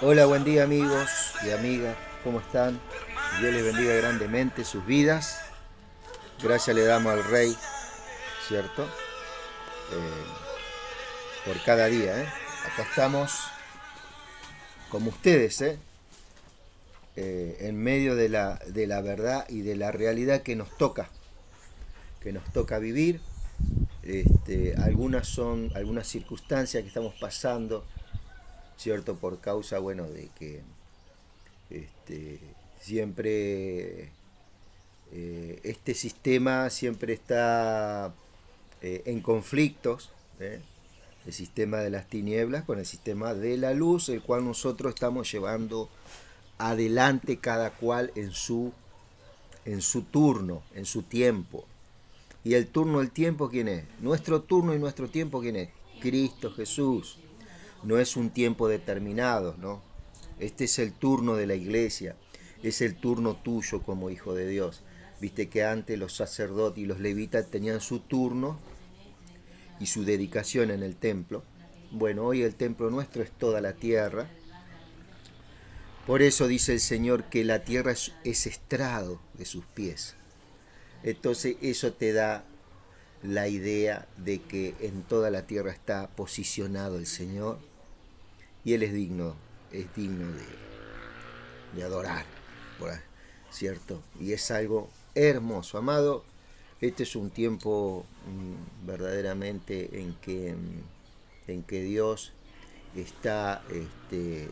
Hola, buen día amigos y amigas, ¿cómo están? Dios les bendiga grandemente sus vidas. Gracias le damos al Rey, ¿cierto? Por cada día, ¿eh? Acá estamos como ustedes, ¿eh? En medio de la verdad y de la realidad que nos toca vivir. Algunas son algunas circunstancias que estamos pasando, ¿cierto? Por causa, bueno, de que siempre este sistema siempre está en conflictos, ¿eh? El sistema de las tinieblas con el sistema de la luz, el cual nosotros estamos llevando adelante cada cual en su turno, en su tiempo. Y el turno, el tiempo, ¿quién es? Nuestro turno y nuestro tiempo, ¿quién es? Cristo Jesús. No es un tiempo determinado, ¿no? Este es el turno de la iglesia, es el turno tuyo como hijo de Dios. Viste que antes los sacerdotes y los levitas tenían su turno y su dedicación en el templo. Bueno, hoy el templo nuestro es toda la tierra. Por eso dice el Señor que la tierra es estrado de sus pies. Entonces eso te da la idea de que en toda la tierra está posicionado el Señor y Él es digno de adorar, ¿cierto? Y es algo hermoso, amado. Este es un tiempo verdaderamente en que Dios está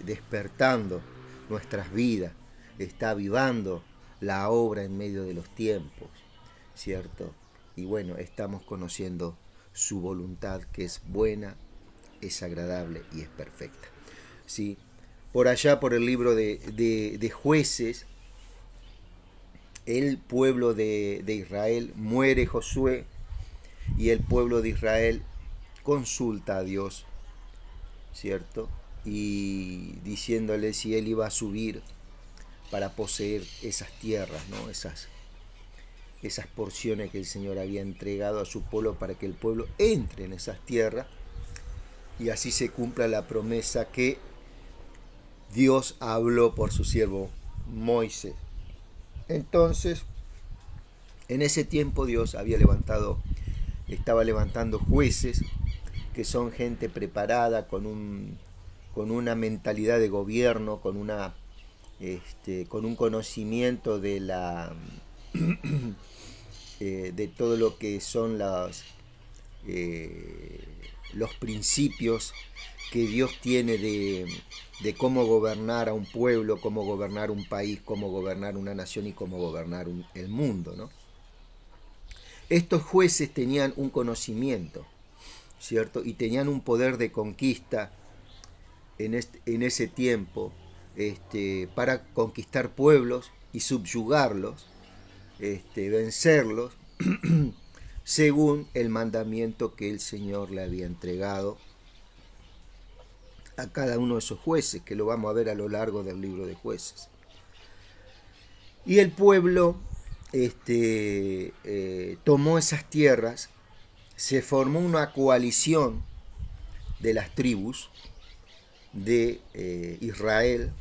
despertando nuestras vidas, está avivando la obra en medio de los tiempos, ¿cierto? Y bueno, estamos conociendo su voluntad que es buena, es agradable y es perfecta. ¿Sí? Por allá, por el libro de Jueces, el pueblo de Israel muere Josué y el pueblo de Israel consulta a Dios, ¿cierto? Y diciéndole si él iba a subir para poseer esas tierras, ¿no? Esas porciones que el Señor había entregado a su pueblo para que el pueblo entre en esas tierras y así se cumpla la promesa que Dios habló por su siervo Moisés. Entonces, en ese tiempo Dios estaba levantando jueces que son gente preparada con una mentalidad de gobierno, con un conocimiento de todo lo que son los principios que Dios tiene de cómo gobernar a un pueblo, cómo gobernar un país, cómo gobernar una nación y cómo gobernar el mundo, ¿no? Estos jueces tenían un conocimiento, ¿cierto? Y tenían un poder de conquista en ese tiempo para conquistar pueblos y subyugarlos, vencerlos, según el mandamiento que el Señor le había entregado a cada uno de esos jueces, que lo vamos a ver a lo largo del libro de jueces. Y el pueblo tomó esas tierras, se formó una coalición de las tribus de Israel,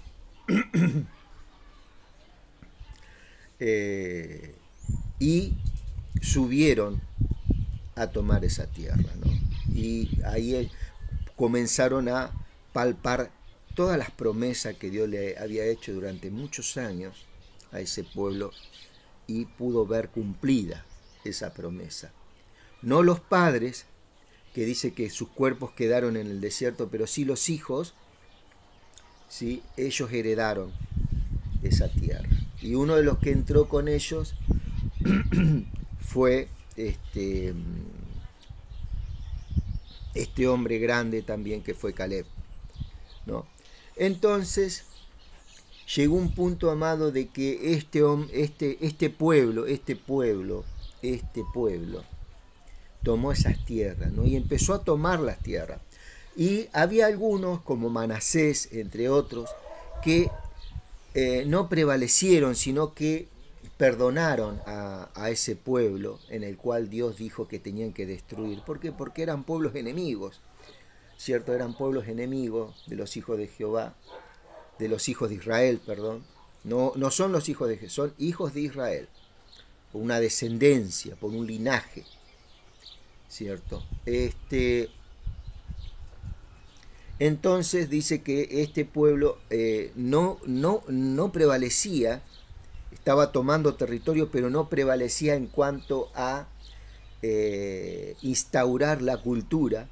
eh, y subieron a tomar esa tierra, ¿no? Y ahí comenzaron a palpar todas las promesas que Dios le había hecho durante muchos años a ese pueblo y pudo ver cumplida esa promesa. No los padres, que dice que sus cuerpos quedaron en el desierto, pero sí los hijos, ¿sí? Ellos heredaron esa tierra. Y uno de los que entró con ellos fue este hombre grande también que fue Caleb, ¿no? Entonces llegó un punto, amado, de que este pueblo tomó esas tierras, ¿no? Y empezó a tomar las tierras. Y había algunos, como Manasés, entre otros, que no prevalecieron, sino que perdonaron a ese pueblo en el cual Dios dijo que tenían que destruir. ¿Por qué? Porque eran pueblos enemigos, ¿cierto? Eran pueblos enemigos de los hijos de Jehová. de los hijos de Israel, perdón. No, no son los hijos de Jesús, son hijos de Israel, por una descendencia, por un linaje, ¿cierto? Entonces dice que este pueblo no prevalecía, estaba tomando territorio, pero no prevalecía en cuanto a instaurar la cultura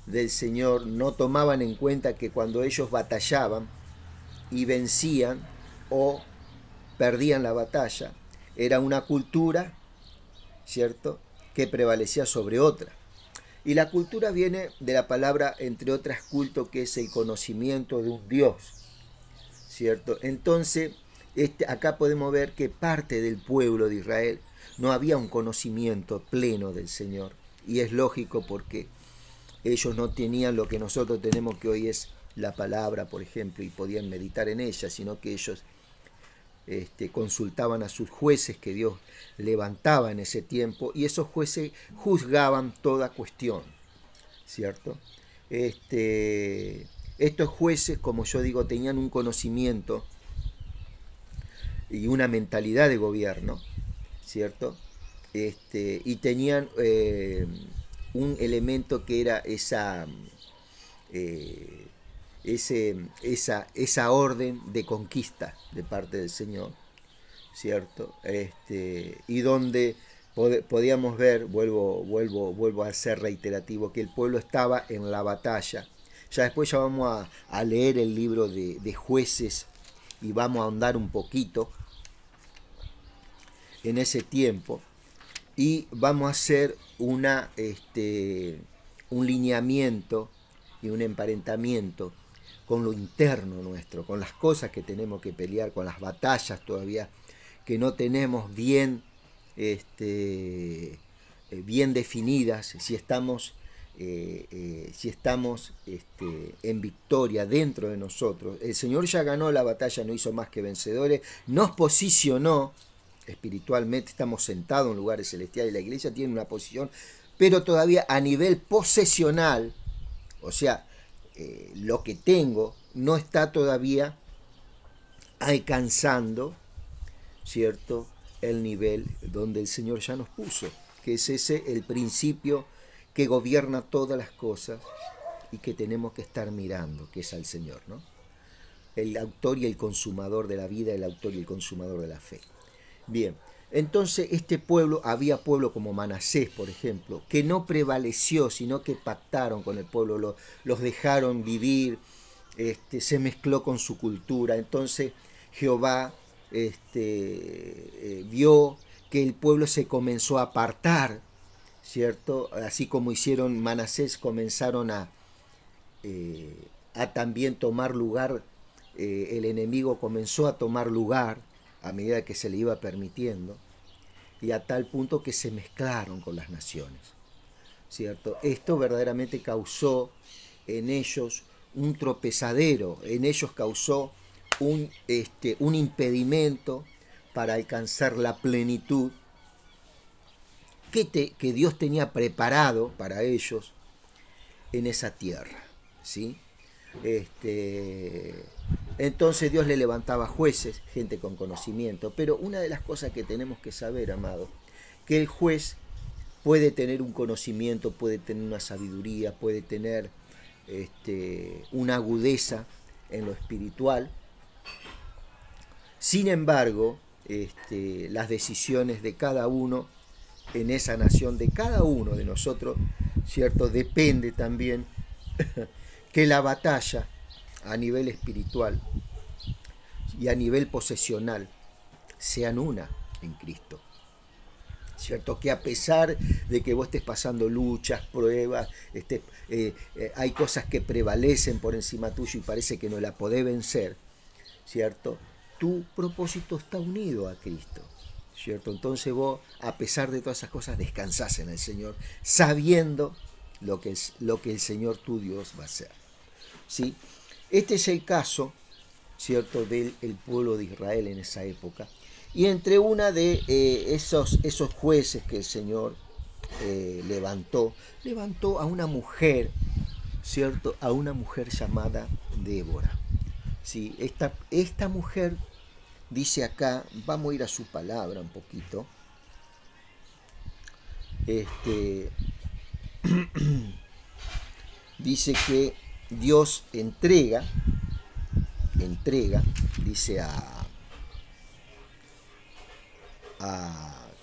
del Señor. No tomaban en cuenta que cuando ellos batallaban y vencían o perdían la batalla, era una cultura, ¿cierto?, que prevalecía sobre otra. Y la cultura viene de la palabra, entre otras, culto, que es el conocimiento de un Dios, ¿cierto? Entonces, acá podemos ver que parte del pueblo de Israel no había un conocimiento pleno del Señor. Y es lógico porque ellos no tenían lo que nosotros tenemos, que hoy es la palabra, por ejemplo, y podían meditar en ella, sino que ellos consultaban a sus jueces que Dios levantaba en ese tiempo, y esos jueces juzgaban toda cuestión, ¿cierto? Estos jueces, como yo digo, tenían un conocimiento y una mentalidad de gobierno, ¿cierto? Y tenían un elemento que era esa orden de conquista de parte del Señor, ¿cierto? Y donde podíamos ver, vuelvo a ser reiterativo, que el pueblo estaba en la batalla. Ya después ya vamos a leer el libro de Jueces y vamos a ahondar un poquito en ese tiempo, y vamos a hacer un lineamiento y un emparentamiento con lo interno nuestro, con las cosas que tenemos que pelear, con las batallas todavía que no tenemos bien, bien definidas, si estamos en victoria dentro de nosotros. El Señor ya ganó la batalla, no hizo más que vencedores, nos posicionó espiritualmente, estamos sentados en lugares celestiales, y la iglesia tiene una posición, pero todavía a nivel posesional, o sea, lo que tengo no está todavía alcanzando, ¿cierto?, el nivel donde el Señor ya nos puso, que es ese el principio que gobierna todas las cosas y que tenemos que estar mirando, que es al Señor, ¿no? El autor y el consumador de la vida, el autor y el consumador de la fe. Bien, entonces había pueblo como Manasés, por ejemplo, que no prevaleció, sino que pactaron con el pueblo, los dejaron vivir, se mezcló con su cultura. Entonces Jehová vio que el pueblo se comenzó a apartar, ¿cierto? Así como hicieron Manasés, comenzaron a también tomar lugar, el enemigo comenzó a tomar lugar a medida que se le iba permitiendo, y a tal punto que se mezclaron con las naciones, ¿cierto? Esto verdaderamente causó en ellos un tropezadero, en ellos causó un impedimento para alcanzar la plenitud que Dios tenía preparado para ellos en esa tierra, ¿sí? Entonces Dios le levantaba jueces, gente con conocimiento, pero una de las cosas que tenemos que saber, amado, que el juez puede tener un conocimiento, puede tener una sabiduría, puede tener una agudeza en lo espiritual. Sin embargo, las decisiones de cada uno en esa nación, de cada uno de nosotros, ¿cierto?, depende también que la batalla a nivel espiritual y a nivel posesional sean una en Cristo, ¿cierto? Que a pesar de que vos estés pasando luchas, pruebas, hay cosas que prevalecen por encima tuyo y parece que no la podés vencer, ¿cierto? Tu propósito está unido a Cristo, ¿cierto? Entonces vos, a pesar de todas esas cosas, descansás en el Señor, sabiendo lo que el Señor tu Dios va a hacer, ¿sí? Este es el caso, ¿cierto?, del pueblo de Israel en esa época. Y entre una de esos jueces que el Señor levantó a una mujer, ¿cierto?, a una mujer llamada Débora. ¿sí? Esta mujer dice acá, vamos a ir a su palabra un poquito, dice que Dios entrega, dice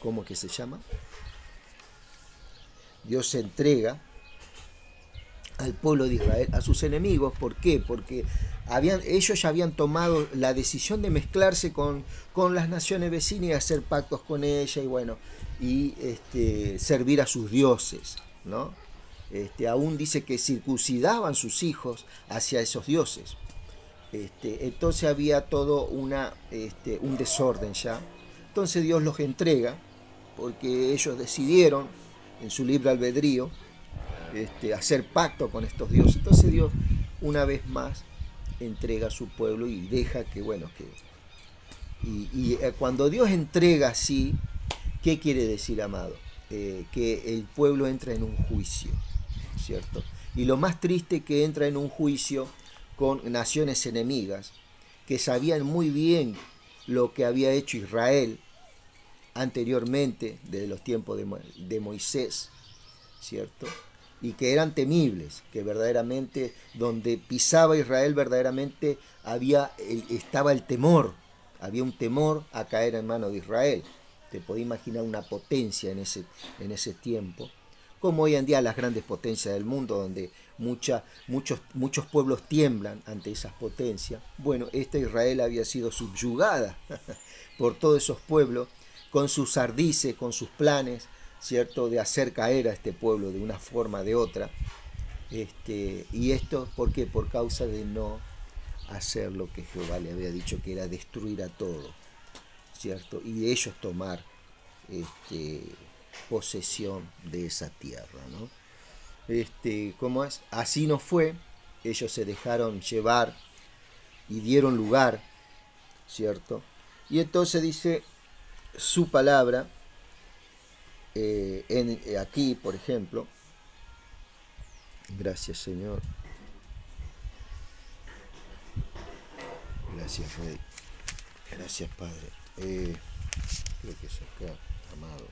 ¿cómo que se llama? Dios entrega al pueblo de Israel a sus enemigos. ¿Por qué? Porque ellos ya habían tomado la decisión de mezclarse con las naciones vecinas y hacer pactos con ellas y bueno, y servir a sus dioses, ¿no? Aún dice que circuncidaban sus hijos hacia esos dioses. Entonces había todo un desorden ya. Entonces Dios los entrega porque ellos decidieron en su libre albedrío hacer pacto con estos dioses. Entonces Dios una vez más entrega a su pueblo y deja que, bueno, cuando Dios entrega así, ¿qué quiere decir, amado? Que el pueblo entra en un juicio, ¿cierto? Y lo más triste que entra en un juicio con naciones enemigas, que sabían muy bien lo que había hecho Israel anteriormente, desde los tiempos de Moisés, ¿cierto? Y que eran temibles, que verdaderamente donde pisaba Israel verdaderamente estaba el temor, había un temor a caer en manos de Israel. Te podés imaginar una potencia en ese tiempo, como hoy en día las grandes potencias del mundo, donde muchos pueblos tiemblan ante esas potencias. Bueno, esta Israel había sido subyugada por todos esos pueblos, con sus ardices, con sus planes, ¿cierto?, de hacer caer a este pueblo de una forma o de otra. Y esto, ¿por qué? Por causa de no hacer lo que Jehová le había dicho, que era destruir a todo, ¿cierto? Y de ellos tomar posesión de esa tierra, ¿no? ¿Cómo es? Así no fue, ellos se dejaron llevar y dieron lugar, ¿cierto? Y entonces dice su palabra, aquí, por ejemplo, gracias Señor, gracias Rey, gracias Padre, creo que es acá, amado,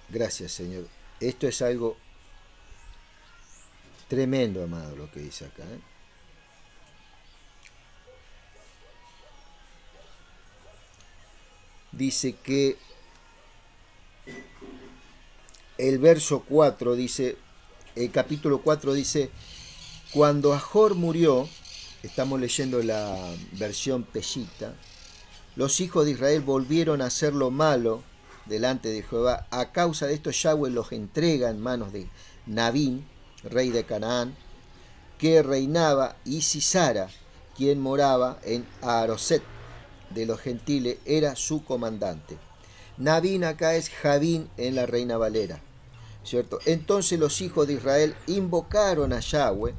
gracias Señor, esto es algo tremendo, amado, lo que dice acá, ¿eh? Dice que el verso 4 dice, el capítulo 4 dice, cuando Ajor murió, estamos leyendo la versión Peshita, los hijos de Israel volvieron a hacer lo malo delante de Jehová. A causa de esto Yahweh los entrega en manos de Nabín, rey de Canaán, que reinaba, y Sisara, quien moraba en Aroset de los gentiles, era su comandante. Nabín acá es Javín en la Reina Valera, ¿cierto? Entonces los hijos de Israel invocaron a Yahweh,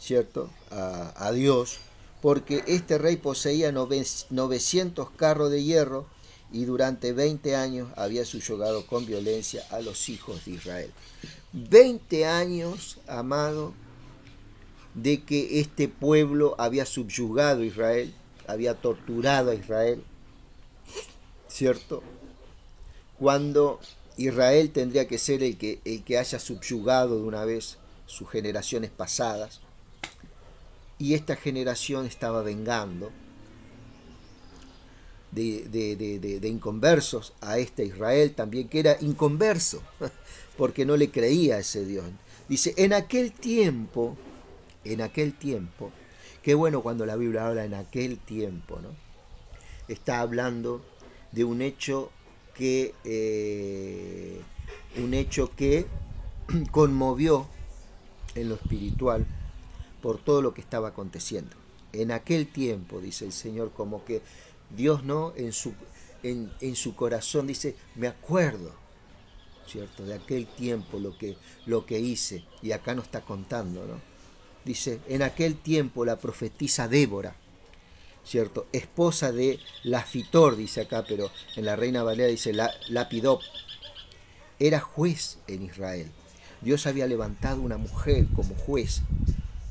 ¿cierto? A Dios, porque este rey poseía 900 carros de hierro y durante 20 años había subyugado con violencia a los hijos de Israel. 20 años, amado, de que este pueblo había subyugado a Israel, había torturado a Israel, ¿cierto? Cuando Israel tendría que ser el que haya subyugado de una vez sus generaciones pasadas, y esta generación estaba vengando de inconversos a este Israel también, que era inconverso, porque no le creía a ese Dios. Dice, en aquel tiempo, qué bueno cuando la Biblia habla en aquel tiempo, ¿no? Está hablando de un hecho que conmovió en lo espiritual por todo lo que estaba aconteciendo. En aquel tiempo, dice el Señor, como que Dios, ¿no?, en su corazón dice, me acuerdo, ¿cierto?, de aquel tiempo, lo que hice, y acá nos está contando, ¿no? Dice, en aquel tiempo la profetisa Débora, ¿cierto?, esposa de Lafitor, dice acá, pero en la Reina Valera dice Lapidop, era juez en Israel. Dios había levantado una mujer como juez,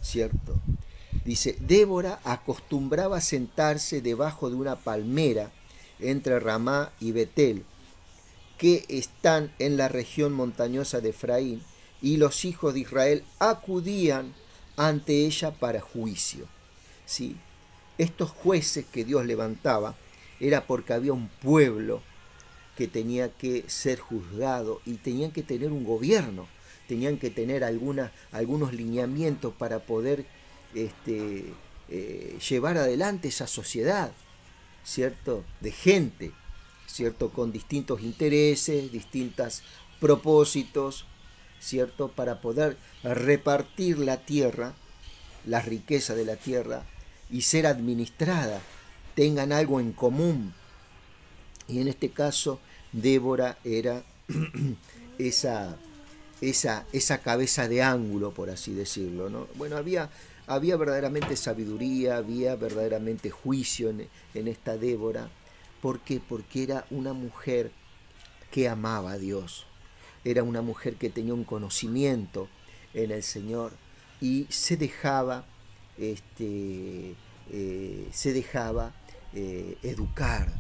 ¿cierto? Dice, Débora acostumbraba sentarse debajo de una palmera entre Ramá y Betel, que están en la región montañosa de Efraín, y los hijos de Israel acudían ante ella para juicio. ¿Sí? Estos jueces que Dios levantaba era porque había un pueblo que tenía que ser juzgado y tenían que tener un gobierno, tenían que tener algunos lineamientos para poder llevar adelante esa sociedad, ¿cierto? De gente, ¿cierto? Con distintos intereses, distintos propósitos, ¿cierto? Para poder repartir la tierra, la riqueza de la tierra, y ser administrada, tengan algo en común. Y en este caso, Débora era esa cabeza de ángulo, por así decirlo, ¿no? Bueno, había verdaderamente sabiduría, había verdaderamente juicio en esta Débora. ¿Por qué? Porque era una mujer que amaba a Dios. Era una mujer que tenía un conocimiento en el Señor y se dejaba educar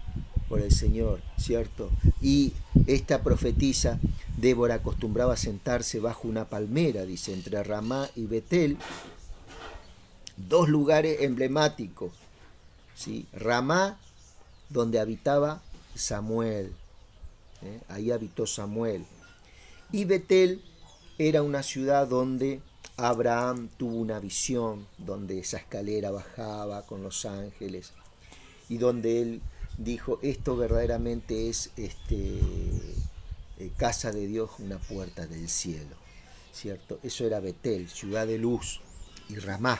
por el Señor, ¿cierto? Y esta profetisa, Débora, acostumbraba a sentarse bajo una palmera, dice, entre Ramá y Betel, dos lugares emblemáticos, ¿sí? Ramá, donde habitaba Samuel, ahí habitó Samuel, y Betel era una ciudad donde Abraham tuvo una visión, donde esa escalera bajaba con los ángeles, y donde él dijo, esto verdaderamente es casa de Dios, una puerta del cielo, ¿cierto? Eso era Betel, ciudad de luz, y Ramá,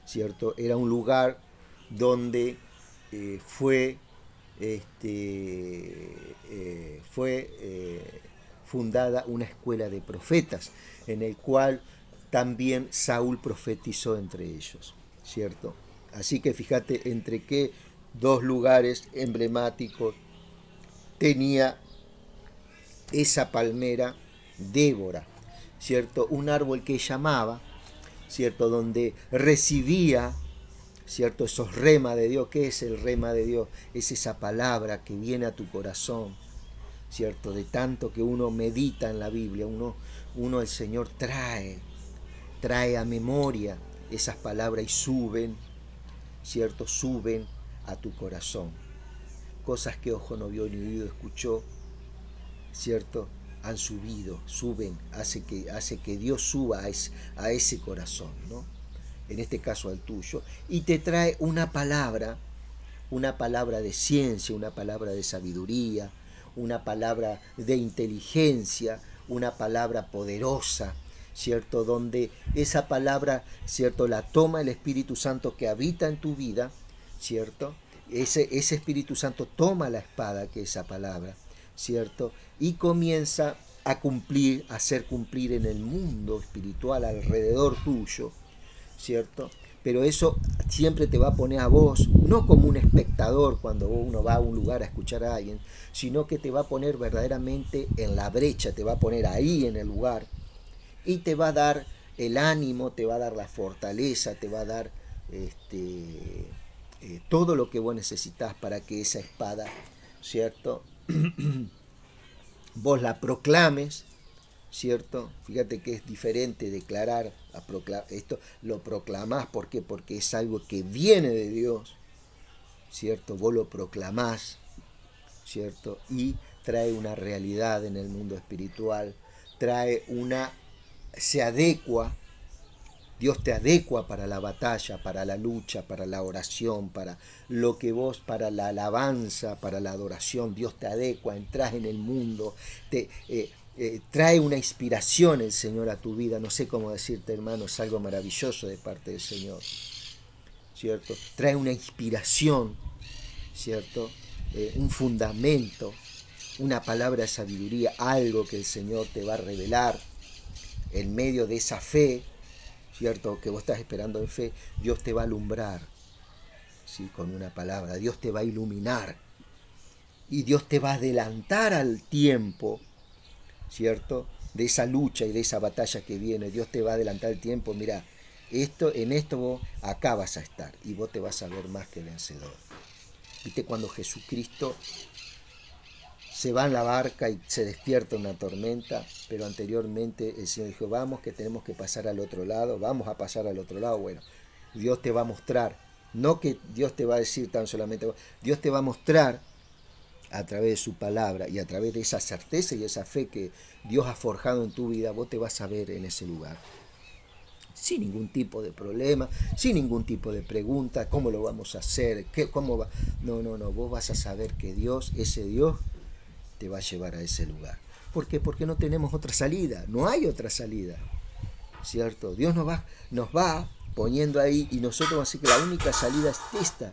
¿cierto? Era un lugar donde fue fundada una escuela de profetas, en el cual también Saúl profetizó entre ellos, ¿cierto? Así que fíjate entre qué dos lugares emblemáticos tenía esa palmera Débora, ¿cierto? Un árbol que llamaba, ¿cierto? Donde recibía, ¿cierto? Esos rema de Dios. ¿Qué es el rema de Dios? Es esa palabra que viene a tu corazón, ¿cierto? De tanto que uno medita en la Biblia, uno el Señor trae a memoria esas palabras y suben, ¿cierto? Suben a tu corazón. Cosas que ojo no vio ni oído escuchó, ¿cierto? Han subido, suben, hace que Dios suba a ese corazón, ¿no? En este caso al tuyo, y te trae una palabra de ciencia, una palabra de sabiduría, una palabra de inteligencia, una palabra poderosa, ¿cierto? Donde esa palabra, ¿cierto? La toma el Espíritu Santo que habita en tu vida, ¿cierto? Ese Espíritu Santo toma la espada que es esa palabra, ¿cierto? Y comienza a cumplir, a hacer cumplir en el mundo espiritual alrededor tuyo, ¿cierto? Pero eso siempre te va a poner a vos, no como un espectador cuando uno va a un lugar a escuchar a alguien, sino que te va a poner verdaderamente en la brecha, te va a poner ahí en el lugar y te va a dar el ánimo, te va a dar la fortaleza, te va a dar todo lo que vos necesitas para que esa espada, ¿cierto? Vos la proclames, ¿cierto? Fíjate que es diferente declarar, esto lo proclamás, ¿por qué? Porque es algo que viene de Dios, ¿cierto? Vos lo proclamás, ¿cierto? Y trae una realidad en el mundo espiritual, se adecua, Dios te adecua para la batalla, para la lucha, para la oración, para lo que vos, para la alabanza, para la adoración, Dios te adecua, entras en el mundo, trae una inspiración el Señor a tu vida, no sé cómo decirte, hermano, es algo maravilloso de parte del Señor, ¿cierto? Trae una inspiración, ¿cierto? Un fundamento, una palabra de sabiduría, algo que el Señor te va a revelar en medio de esa fe, ¿cierto? Que vos estás esperando en fe, Dios te va a alumbrar, ¿sí? Con una palabra, Dios te va a iluminar y Dios te va a adelantar al tiempo, ¿cierto? de esa lucha y de esa batalla que viene. Dios te va a adelantar el tiempo, mira, en esto vos acá vas a estar y vos te vas a ver más que vencedor. ¿Viste cuando Jesucristo se va en la barca y se despierta una tormenta? Pero anteriormente el Señor dijo, vamos que tenemos que pasar al otro lado, vamos a pasar al otro lado. Bueno, Dios te va a mostrar, no que Dios te va a decir tan solamente, Dios te va a mostrar a través de su palabra y a través de esa certeza y esa fe que Dios ha forjado en tu vida, vos te vas a ver en ese lugar. Sin ningún tipo de problema, sin ningún tipo de pregunta, ¿cómo lo vamos a hacer? ¿Cómo va? No, no, no, vos vas a saber que Dios, ese Dios, te va a llevar a ese lugar. ¿Por qué? Porque no tenemos otra salida, no hay otra salida, ¿cierto? Dios nos va poniendo ahí y nosotros, así que la única salida es esta,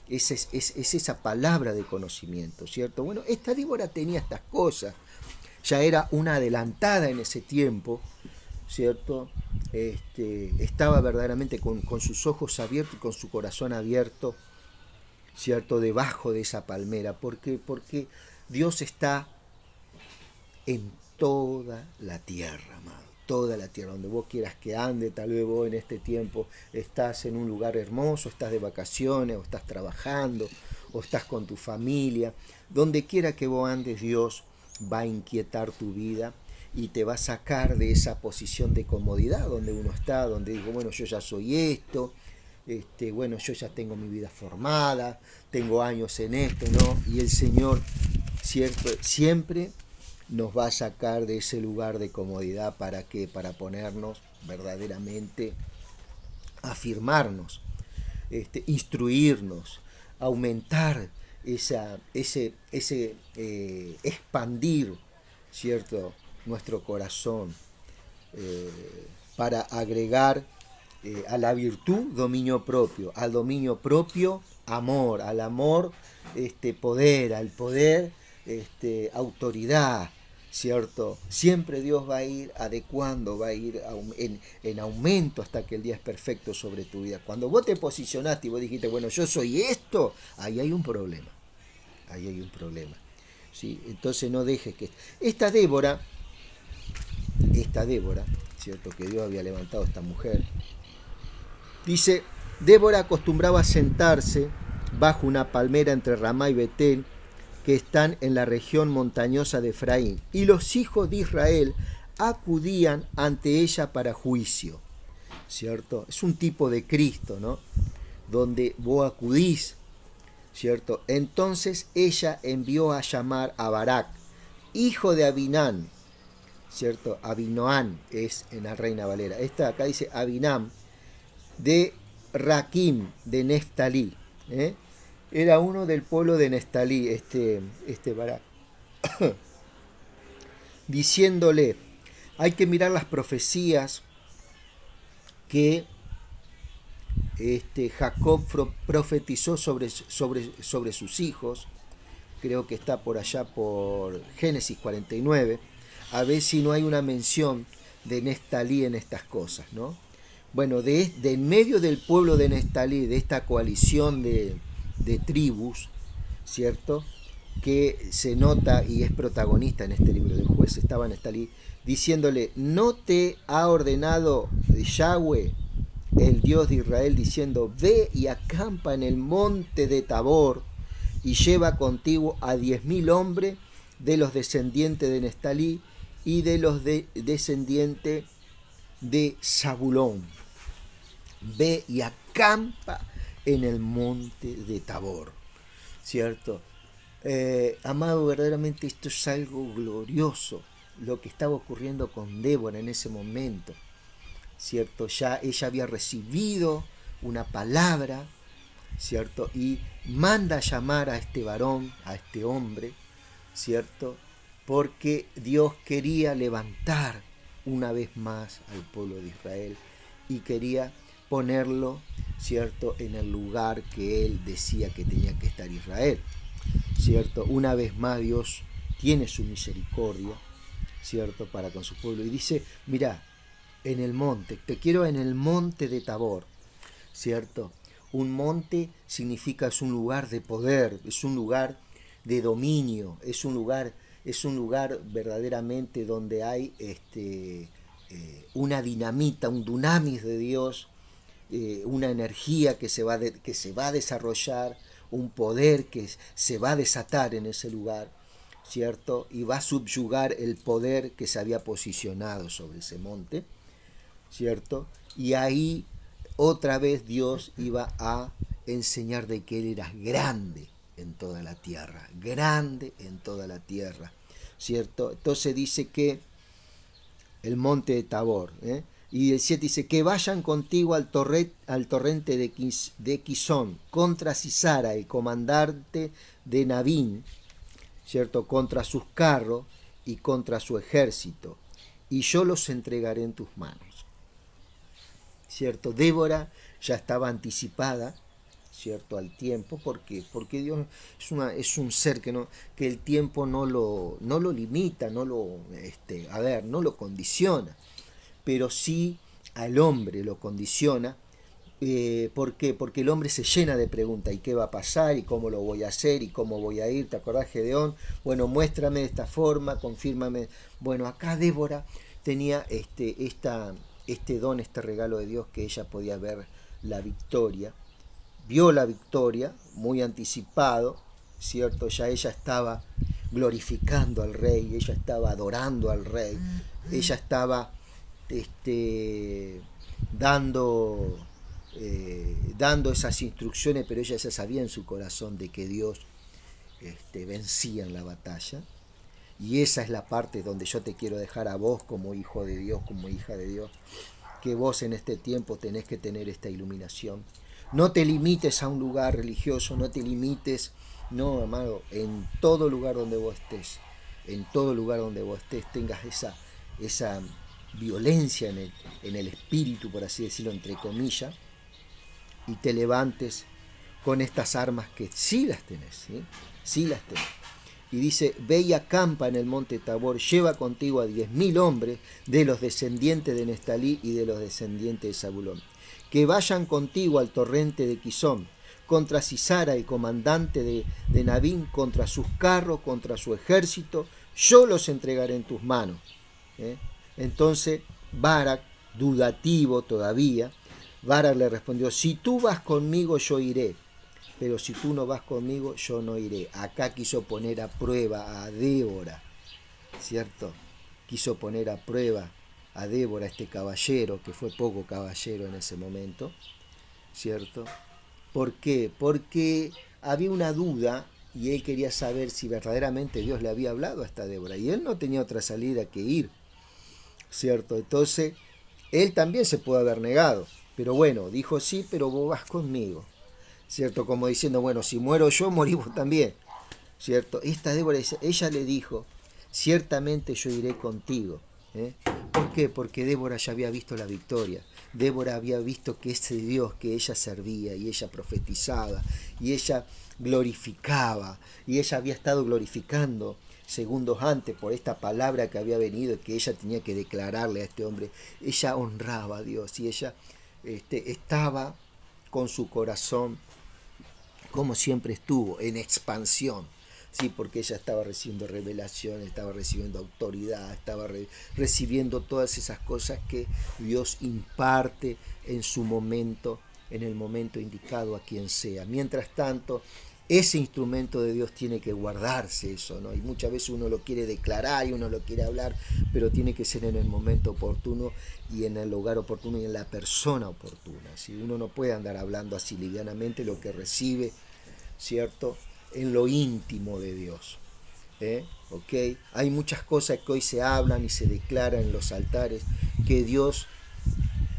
es esa palabra de conocimiento, ¿cierto? Bueno, esta Débora tenía estas cosas, ya era una adelantada en ese tiempo, ¿cierto? Estaba verdaderamente con sus ojos abiertos y con su corazón abierto, ¿cierto? Debajo de esa palmera. ¿Por qué? Porque Dios está en toda la tierra, amado. Toda la tierra, donde vos quieras que ande, tal vez vos en este tiempo estás en un lugar hermoso, estás de vacaciones, o estás trabajando, o estás con tu familia, donde quiera que vos andes, Dios va a inquietar tu vida y te va a sacar de esa posición de comodidad donde uno está, donde digo, bueno, yo ya soy esto, bueno, yo ya tengo mi vida formada, tengo años en esto, ¿no? Y el Señor, cierto, siempre nos va a sacar de ese lugar de comodidad. ¿Para qué? Para ponernos verdaderamente, afirmarnos, instruirnos, aumentar ese expandir, ¿cierto? Nuestro corazón, eh, para agregar a la virtud dominio propio, al dominio propio amor, al amor poder, al poder autoridad, ¿cierto? Siempre Dios va a ir adecuando, va a ir en aumento hasta que el día es perfecto sobre tu vida. Cuando vos te posicionaste y vos dijiste, bueno, yo soy esto, ahí hay un problema, ahí hay un problema, ¿sí? Entonces no dejes que... Esta Débora, ¿cierto? Que Dios había levantado a esta mujer, dice, Débora acostumbraba a sentarse bajo una palmera entre Ramá y Betel, que están en la región montañosa de Efraín, y los hijos de Israel acudían ante ella para juicio, ¿cierto? Es un tipo de Cristo, ¿no? Donde vos acudís, ¿cierto? Entonces ella envió a llamar a Barak, hijo de Abinán, ¿cierto? Abinoán es en la Reina Valera. Esta acá dice Abinam, de Raquim, de Neftalí, ¿eh? Era uno del pueblo de Neftalí, Barak, diciéndole, hay que mirar las profecías que Jacob profetizó sobre sus hijos, creo que está por allá por Génesis 49, a ver si no hay una mención de Neftalí en estas cosas, ¿no? Bueno, de en medio del pueblo de Neftalí, de esta coalición de tribus, ¿cierto? Que se nota y es protagonista en este libro del juez, estaba Neftalí, diciéndole, ¿no te ha ordenado Yahweh, el Dios de Israel, diciendo, ve y acampa en el monte de Tabor y lleva contigo a 10.000 hombres de los descendientes de Neftalí y de los descendientes de Zabulón? Ve y acampa en el monte de Tabor, ¿cierto? Amado, verdaderamente esto es algo glorioso, lo que estaba ocurriendo con Débora en ese momento, ¿cierto? Ya ella había recibido una palabra, ¿cierto? Y manda a llamar a este varón, a este hombre, ¿cierto? Porque Dios quería levantar una vez más al pueblo de Israel y quería ponerlo, ¿cierto?, en el lugar que él decía que tenía que estar Israel, ¿cierto? Una vez más Dios tiene su misericordia, ¿cierto?, para con su pueblo y dice, mira, en el monte, te quiero en el monte de Tabor, ¿cierto? Un monte significa, es un lugar de poder, es un lugar de dominio, es un lugar es un lugar verdaderamente donde hay una dinamita, un dunamis de Dios, una energía que se va a desarrollar, un poder que se va a desatar en ese lugar, ¿cierto? Y va a subyugar el poder que se había posicionado sobre ese monte, ¿cierto? Y ahí otra vez Dios iba a enseñar de que Él era grande en toda la tierra, grande en toda la tierra, ¿cierto? Entonces dice que el monte de Tabor, y el 7 dice, que vayan contigo al torrente de Quizón, contra Sisara, el comandante de Nabín, ¿cierto? Contra sus carros y contra su ejército, y yo los entregaré en tus manos, ¿cierto? Débora ya estaba anticipada, ¿cierto? Al tiempo, porque Dios es un ser que el tiempo no lo limita, no lo condiciona, pero sí al hombre lo condiciona. ¿Por qué? Porque el hombre se llena de preguntas, ¿y qué va a pasar? ¿Y cómo lo voy a hacer? ¿Y cómo voy a ir? ¿Te acordás, Gedeón? Bueno, muéstrame de esta forma, confírmame. Bueno, acá Débora tenía este don, este regalo de Dios, que ella podía ver la victoria. Vio la victoria, muy anticipado, ¿cierto? Ya ella estaba glorificando al rey, ella estaba adorando al rey, ella estaba dando, dando esas instrucciones, pero ella ya sabía en su corazón de que Dios vencía en la batalla. Y esa es la parte donde yo te quiero dejar a vos como hijo de Dios, como hija de Dios, que vos en este tiempo tenés que tener esta iluminación. No te limites a un lugar religioso, no te limites, no, amado, en todo lugar donde vos estés, en todo lugar donde vos estés, tengas esa violencia en el espíritu, por así decirlo, entre comillas, y te levantes con estas armas que sí las tenés, ¿sí? Sí las tenés. Y dice, ve y acampa en el monte Tabor, lleva contigo a 10.000 hombres de los descendientes de Nestalí y de los descendientes de Zabulón, que vayan contigo al torrente de Quizón, contra Sisara, el comandante de Nabín, contra sus carros, contra su ejército, yo los entregaré en tus manos. Entonces Barak, dudativo todavía, Barak le respondió, si tú vas conmigo yo iré, pero si tú no vas conmigo, yo no iré. Acá quiso poner a prueba a Débora, ¿cierto? Quiso poner a prueba a Débora, este caballero, que fue poco caballero en ese momento, ¿cierto? ¿Por qué? Porque había una duda y él quería saber si verdaderamente Dios le había hablado a esta Débora. Y él no tenía otra salida que ir, ¿cierto? Entonces, él también se puede haber negado. Pero bueno, dijo sí, pero vos vas conmigo, ¿cierto? Como diciendo, bueno, si muero yo, morimos también, ¿cierto? Esta Débora, ella le dijo, ciertamente yo iré contigo. ¿Por qué? Porque Débora ya había visto la victoria. Débora había visto que ese Dios que ella servía y ella profetizaba y ella glorificaba y ella había estado glorificando segundos antes por esta palabra que había venido, que ella tenía que declararle a este hombre. Ella honraba a Dios y ella estaba con su corazón, como siempre estuvo, en expansión, ¿sí? Porque ella estaba recibiendo revelación, estaba recibiendo autoridad, estaba recibiendo todas esas cosas que Dios imparte en su momento, en el momento indicado a quien sea. Mientras tanto, ese instrumento de Dios tiene que guardarse eso, ¿no? Y muchas veces uno lo quiere declarar y uno lo quiere hablar, pero tiene que ser en el momento oportuno y en el lugar oportuno y en la persona oportuna, ¿sí? Uno no puede andar hablando así livianamente lo que recibe, ¿cierto? En lo íntimo de Dios. ¿Ok? Hay muchas cosas que hoy se hablan y se declaran en los altares que Dios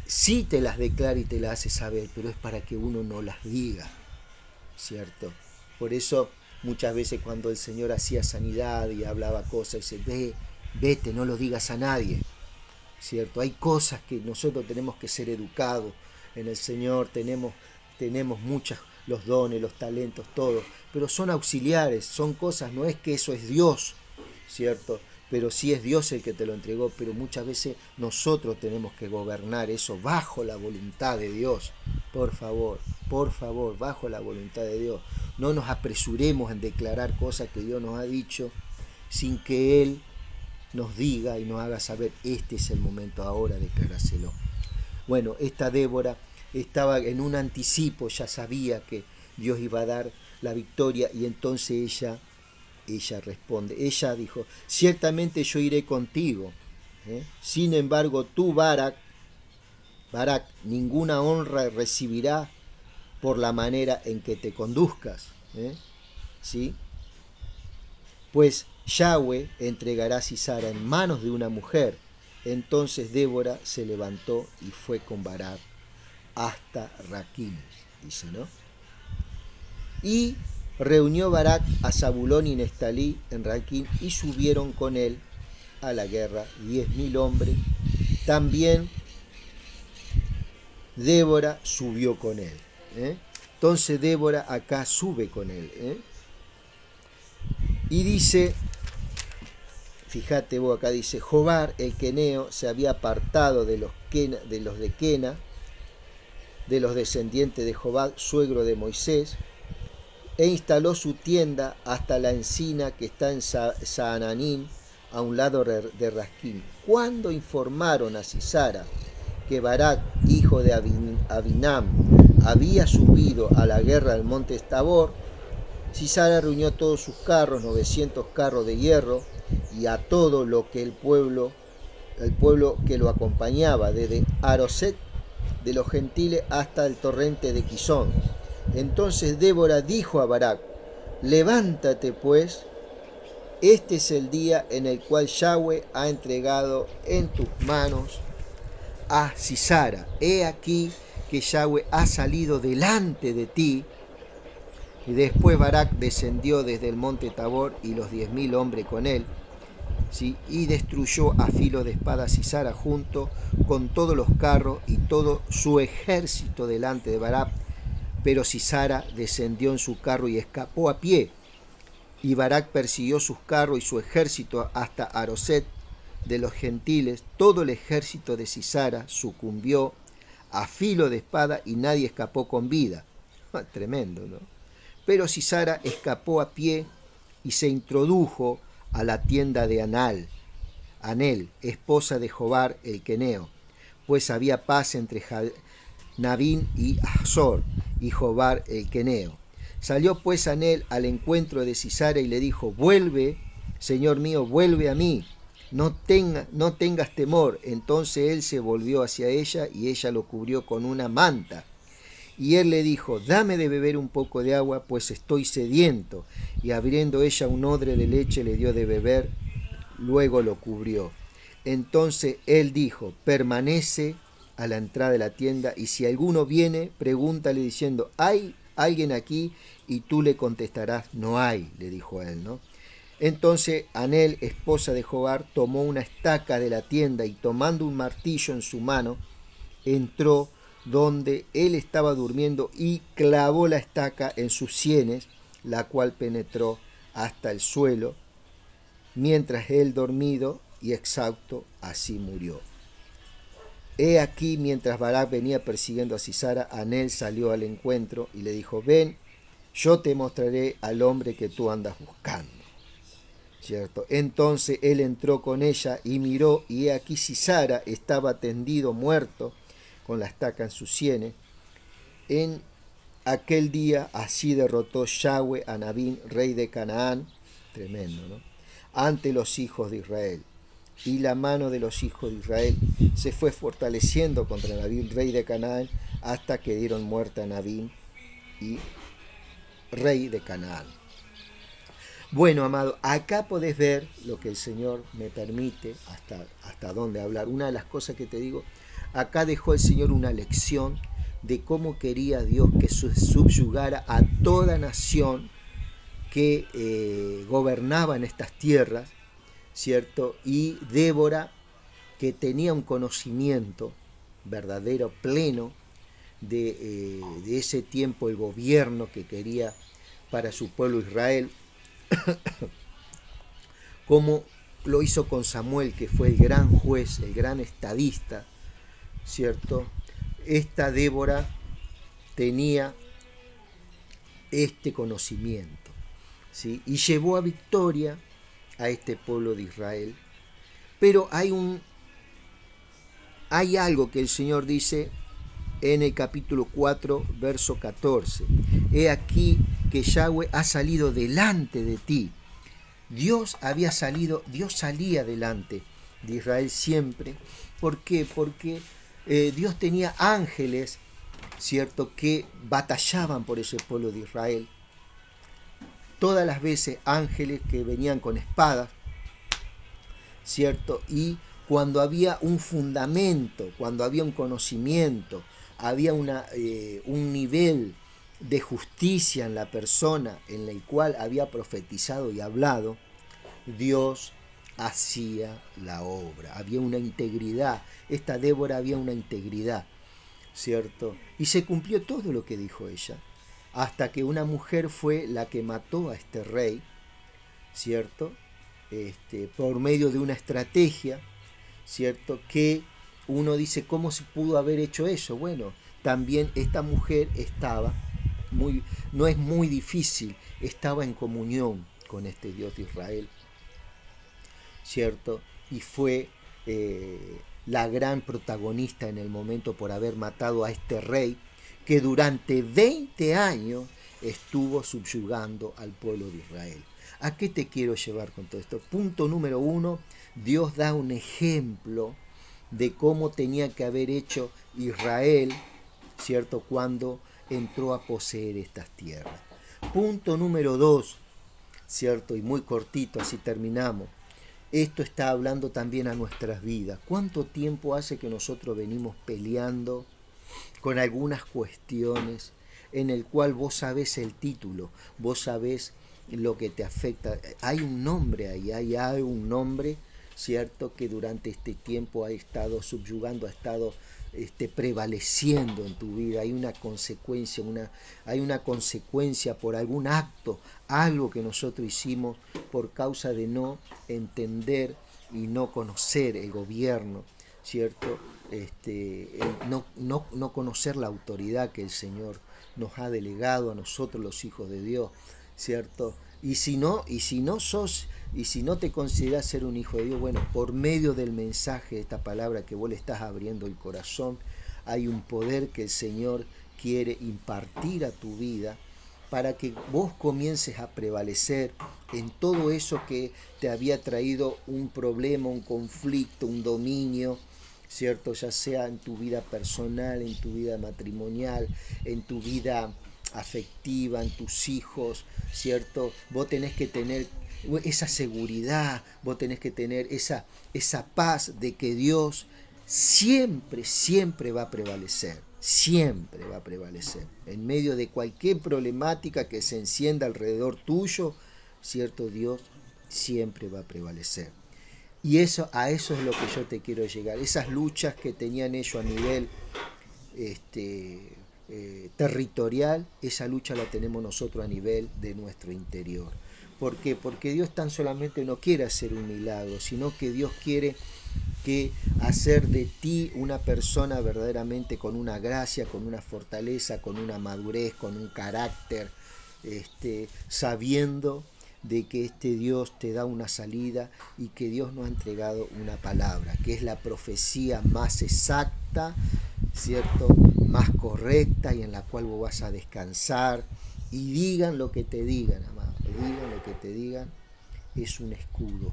sí te las declara y te las hace saber, pero es para que uno no las diga, ¿cierto? Por eso muchas veces cuando el Señor hacía sanidad y hablaba cosas, dice, vete, no lo digas a nadie, ¿cierto? Hay cosas que nosotros tenemos que ser educados en el Señor, tenemos muchas, los dones, los talentos, todo, pero son auxiliares, son cosas, no es que eso es Dios, ¿cierto? Pero sí es Dios el que te lo entregó, pero muchas veces nosotros tenemos que gobernar eso bajo la voluntad de Dios. Por favor, bajo la voluntad de Dios. No nos apresuremos en declarar cosas que Dios nos ha dicho, sin que Él nos diga y nos haga saber, este es el momento ahora, declarárselo. Bueno, esta Débora estaba en un anticipo, ya sabía que Dios iba a dar la victoria, y entonces ella responde, ella dijo, ciertamente yo iré contigo, sin embargo tú, Barak, ninguna honra recibirá por la manera en que te conduzcas, ¿sí? Pues Yahweh entregará a Sisara en manos de una mujer. Entonces Débora se levantó y fue con Barak hasta Raquim, dice, ¿no? Y reunió Barak a Zabulón y Neftalí en Raquim, y subieron con él a la guerra 10.000 hombres. También Débora subió con él. Entonces Débora acá sube con él. Y dice, fíjate vos, acá dice, Jobar el queneo se había apartado de los de Quena, de los descendientes de Jobab, suegro de Moisés, e instaló su tienda hasta la encina que está en Saananim, a un lado de Rasquim. Cuando informaron a Sisara que Barak, hijo de Abinam, había subido a la guerra del monte Tabor, Sisara reunió todos sus carros, 900 carros de hierro, y a todo lo que el pueblo que lo acompañaba, desde Aroset de los gentiles hasta el torrente de Quizón. Entonces Débora dijo a Barak, levántate pues, este es el día en el cual Yahweh ha entregado en tus manos a Sisara. He aquí que Yahweh ha salido delante de ti. Y después Barak descendió desde el monte Tabor y los 10.000 hombres con él, ¿sí? Y destruyó a filo de espada a Sisara junto con todos los carros y todo su ejército delante de Barak. Pero Sisara descendió en su carro y escapó a pie. Y Barak persiguió sus carros y su ejército hasta Aroset de los gentiles. Todo el ejército de Sisara sucumbió a filo de espada y nadie escapó con vida. Tremendo, ¿no? Pero Sisara escapó a pie y se introdujo a la tienda de Anel, esposa de Jobar el queneo, pues había paz entre Nabín y Azor y Jobar el queneo. Salió pues Anel al encuentro de Sisara y le dijo, vuelve, señor mío, vuelve a mí, no tengas temor. Entonces él se volvió hacia ella y ella lo cubrió con una manta. Y él le dijo, dame de beber un poco de agua, pues estoy sediento. Y abriendo ella un odre de leche le dio de beber, luego lo cubrió. Entonces él dijo, permanece a la entrada de la tienda, y si alguno viene, pregúntale diciendo, ¿hay alguien aquí? Y tú le contestarás, no hay, le dijo a él, ¿no? Entonces Anel, esposa de Jobar, tomó una estaca de la tienda y tomando un martillo en su mano, entró donde él estaba durmiendo y clavó la estaca en sus sienes, la cual penetró hasta el suelo, mientras él dormido y exhausto así murió. He aquí, mientras Barak venía persiguiendo a Sisara, Anel salió al encuentro y le dijo, ven, yo te mostraré al hombre que tú andas buscando. ¿Cierto? Entonces él entró con ella y miró, y he aquí Sisara estaba tendido muerto, con la estaca en sus sienes. En aquel día así derrotó Yahweh a Nabín, rey de Canaán, tremendo, ¿no?, ante los hijos de Israel. Y la mano de los hijos de Israel se fue fortaleciendo contra Nabín, rey de Canaán, hasta que dieron muerte a Nabín, y rey de Canaán. Bueno, amado, acá podés ver lo que el Señor me permite, hasta dónde hablar. Una de las cosas que te digo, acá dejó el Señor una lección de cómo quería Dios que subyugara a toda nación que gobernaba en estas tierras, ¿cierto? Y Débora, que tenía un conocimiento verdadero, pleno, de ese tiempo, el gobierno que quería para su pueblo Israel, como lo hizo con Samuel, que fue el gran juez, el gran estadista, ¿cierto? Esta Débora tenía este conocimiento, ¿sí? Y llevó a victoria a este pueblo de Israel. Pero hay algo que el Señor dice en el capítulo 4, verso 14. He aquí que Yahweh ha salido delante de ti. Dios salía delante de Israel siempre. ¿Por qué? Porque Dios tenía ángeles, ¿cierto?, que batallaban por ese pueblo de Israel. Todas las veces ángeles que venían con espadas, ¿cierto? Y cuando había un fundamento, cuando había un conocimiento, había un nivel de justicia en la persona en el cual había profetizado y hablado, Dios hacía la obra. Había una integridad. Esta Débora había una integridad, ¿cierto? Y se cumplió todo lo que dijo ella, hasta que una mujer fue la que mató a este rey, ¿cierto? Por medio de una estrategia, ¿cierto? Que uno dice, ¿cómo se pudo haber hecho eso? Bueno, también esta mujer no es muy difícil, estaba en comunión con este Dios de Israel, ¿cierto? Y fue la gran protagonista en el momento por haber matado a este rey que durante 20 años estuvo subyugando al pueblo de Israel. ¿A qué te quiero llevar con todo esto? Punto número 1, Dios da un ejemplo de cómo tenía que haber hecho Israel, ¿cierto?, cuando entró a poseer estas tierras. Punto número 2, ¿cierto? Y muy cortito, así terminamos. Esto está hablando también a nuestras vidas. ¿Cuánto tiempo hace que nosotros venimos peleando con algunas cuestiones en el cual vos sabés el título, vos sabés lo que te afecta? Hay un nombre ahí, hay un nombre, ¿cierto?, que durante este tiempo ha estado subyugando, ha estado prevaleciendo en tu vida. Hay una consecuencia por algún acto, algo que nosotros hicimos por causa de no entender y no conocer el gobierno, ¿cierto? No conocer la autoridad que el Señor nos ha delegado a nosotros los hijos de Dios, ¿cierto? Y si no te consideras ser un hijo de Dios, bueno, por medio del mensaje de esta palabra que vos le estás abriendo el corazón, hay un poder que el Señor quiere impartir a tu vida para que vos comiences a prevalecer en todo eso que te había traído un problema, un conflicto, un dominio, ¿cierto? Ya sea en tu vida personal, en tu vida matrimonial, en tu vida afectiva, en tus hijos, ¿cierto? Vos tenés que tener esa seguridad, vos tenés que tener esa paz de que Dios siempre, siempre va a prevalecer, siempre va a prevalecer. En medio de cualquier problemática que se encienda alrededor tuyo, ¿cierto? Dios siempre va a prevalecer. Y a eso es lo que yo te quiero llegar. Esas luchas que tenían ellos a nivel territorial, esa lucha la tenemos nosotros a nivel de nuestro interior. ¿Por qué? Porque Dios tan solamente no quiere hacer un milagro, sino que Dios quiere hacer de ti una persona verdaderamente con una gracia, con una fortaleza, con una madurez, con un carácter, sabiendo de que este Dios te da una salida y que Dios nos ha entregado una palabra, que es la profecía más exacta, ¿cierto?, más correcta, y en la cual vos vas a descansar. Y digan lo que te digan, amado, digan lo que te digan, es un escudo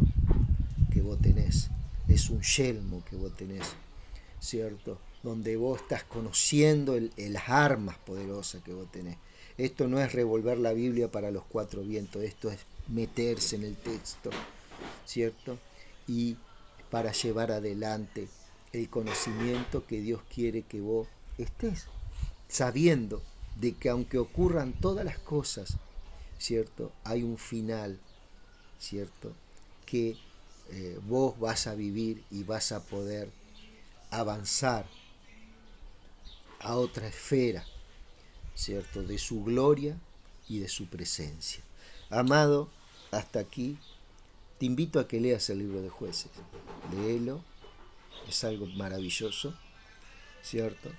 que vos tenés, es un yelmo que vos tenés, ¿cierto?, donde vos estás conociendo las armas poderosas que vos tenés. Esto no es revolver la Biblia para los cuatro vientos, esto es meterse en el texto, ¿cierto? Y para llevar adelante el conocimiento que Dios quiere que vos estés, sabiendo de que aunque ocurran todas las cosas, ¿cierto?, hay un final, ¿cierto?, que vos vas a vivir y vas a poder avanzar a otra esfera, ¿cierto?, de su gloria y de su presencia. Amado, hasta aquí te invito a que leas el libro de Jueces. Léelo, es algo maravilloso, ¿cierto?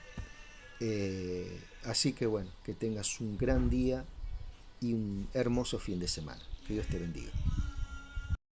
Así que bueno, que tengas un gran día y un hermoso fin de semana. Que Dios te bendiga.